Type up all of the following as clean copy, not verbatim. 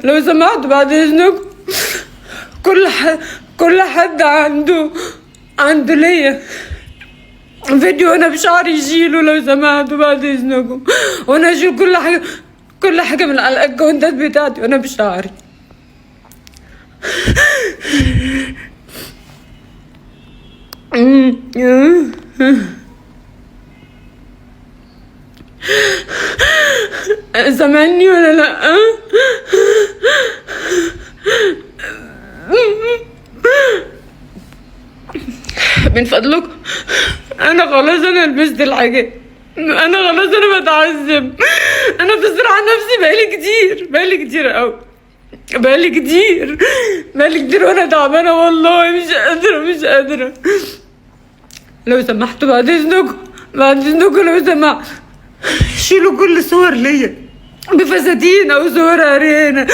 لو سمحت بعد اذنكم، كل حد عنده ليا فيديو انا بشعري يشيله لو سمحتوا بعد اذنكم، وانا اشيل كل حاجه من على الاكونتات بتاعتي وانا بشعري. سامعني ولا لا؟ من فضلكم انا خلاص، انا لبست الحاجات، انا خلاص، انا بتعذب، انا بصراحة نفسي بقالي كتير وانا تعبانه والله، مش قادره. لو سمحتوا بعد اذنكم لو سمحت شيلوا كل صور ليا بفساتين او صور عريانه.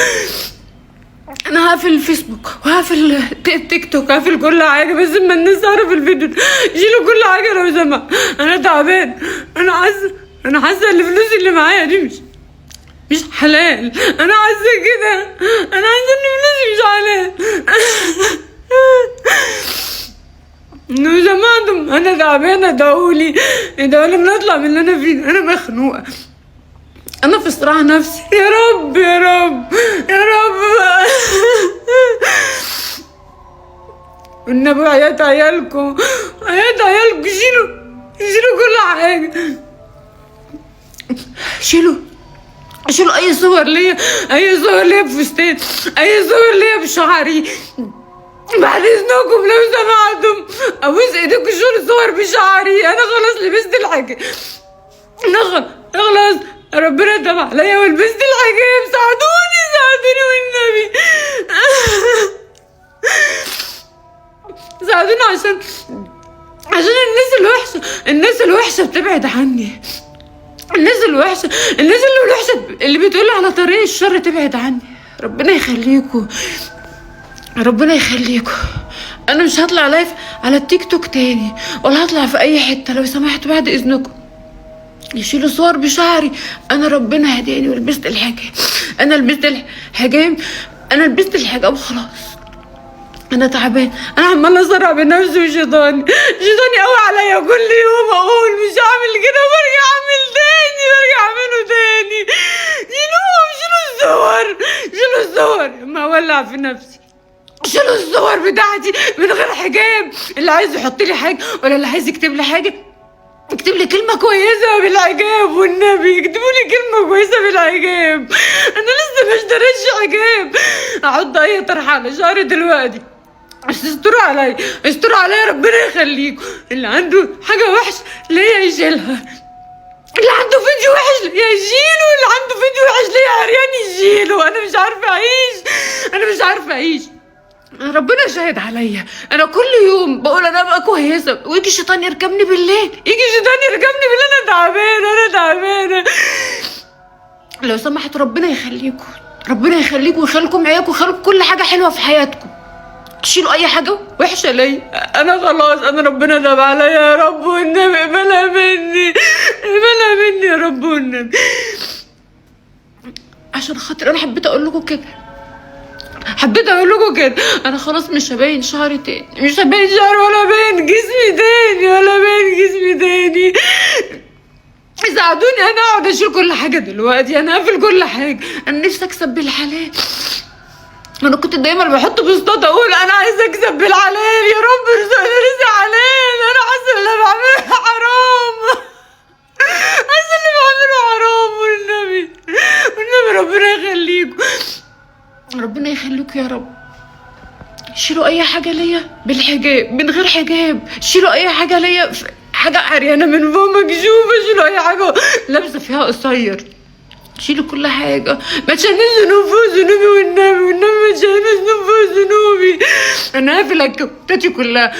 انا هقفل الفيسبوك وهقفل تيك توك، هقفل كل حاجه بس اما الناس تعرف الفيديو. شيلوا كل حاجه لو سمحت، انا تعبان، انا حاسه ان الفلوس اللي معايا دي مش حلال، انا حاسه كده، انا حاسه ان فلوسي مش حلال. لو سمحتم انا تعبانه، ادعولي نطلع من اللي انا فيه، انا مخنوقه، انا في صراع نفسي. يا رب والنبي عيات عيالكم شيلوا كل حاجه، شيلوا اي صور ليا بفستان، اي صور ليا بشعري بعد اذنكم لو سمحتم، ابوس ايديكم شيلوا صور بشعري. انا خلاص لبست الحاجه، خلاص ربنا تاب عليا ولبست الحجاب. ساعدوني والنبي، ساعدوني عشان الناس الوحشه بتبعد عني، الناس الوحشه اللي بتقول على طريق الشر تبعد عني. ربنا يخليكم، انا مش هطلع لايف على التيك توك تاني ولا هطلع في اي حته. لو سمحتوا بعد اذنكم يشيلوا صور بشعري. انا ربنا هداني ولبست الحجاب، انا لبست الحجاب وخلاص. انا تعبان، انا عماله اصرع بنفسي وشيطاني قوي عليا كل يوم اقول مش هعمل كده وبرجع اعمله تاني. شيلوا الصور ما اولع في نفسي. شيلوا الصور بتاعتي من غير حجاب. اللي عايز يحط لي حاجه ولا اللي عايز يكتب لي حاجه اكتب لي كلمة كويسة بالحجاب، والنبي اكتبوا لي كلمة كويسة بالحجاب. انا لسه ما اشتريتش حجاب. احط اي طرحة على شعري دلوقتي، استروا عليا ربنا يخليكم. اللي عنده حاجة وحشة ليا يشيلها، اللي عنده فيديو وحش ليا يشيله، اللي عنده فيديو وحش ليا عريان يشيله. انا مش عارفة اعيش. ربنا شاهد عليا، انا كل يوم بقول انا ابقى كويسه ويجي الشيطان يركبني بالليل، انا تعبانه. لو سمحت ربنا يخليكم ويخليكم عيالكم ويخليكم كل حاجه حلوه في حياتكم. شيلوا اي حاجه وحشه ليا. انا خلاص، انا ربنا تاب عليا. يا رب والنبي اقبلها مني يا رب والنبي، عشان خاطر انا حبيت اقول لكم كده. انا خلاص مش هبين شعري تاني، ولا باين جسمي تاني. ساعدوني، انا اقعد اشيل كل حاجه دلوقتي، انا اقفل كل حاجه. انا نفسي اكسب بالحلال. انا كنت دايما بحط بوستات اقول انا عايزه اكسب بالحلال، يا رب ارزقني رزق حلال. انا حاسه اللي بعمله حرام، والنبي ربنا يخليكم يا رب. شيلوا اي حاجه ليا بالحجاب، من غير حجاب. شيلوا اي حاجه ليا حاجه عريانه من فوق مكشوفه. شيلوا اي حاجه لابسه فيها قصير. شيلوا كل حاجه. ما تشيلوش ذنوب فوق ذنوبي، والنبي ما تشيلوش ذنوب فوق ذنوبي. انا هقفل اكونتاتي كلها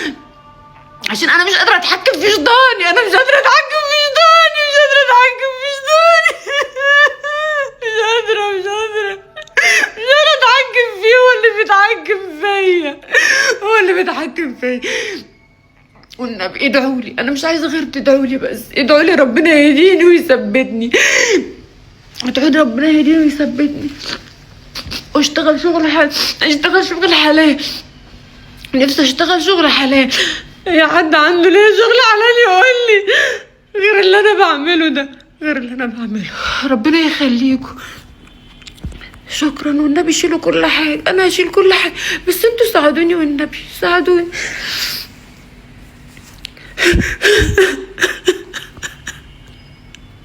عشان انا مش قادره اتحكم في شيطاني. مش قادره اتحكم فيه. هو اللي بيتحكم فيا. والنبي ادعوا لي، انا مش عايزه غير تدعوا لي بس. ادعوا لي ربنا يهديني ويثبتني. وتعود ربنا يهديني ويثبتني واشتغل شغل حلال. نفسي اشتغل شغل حلال. يا حد عنده ليه شغل حلال يقول لي غير اللي انا بعمله ده، غير اللي انا بعمله. ربنا يخليكم. شكرا، والنبي شيلوا كل حاجه، انا هشيل كل حاجه، بس انتوا ساعدوني والنبي ساعدوني.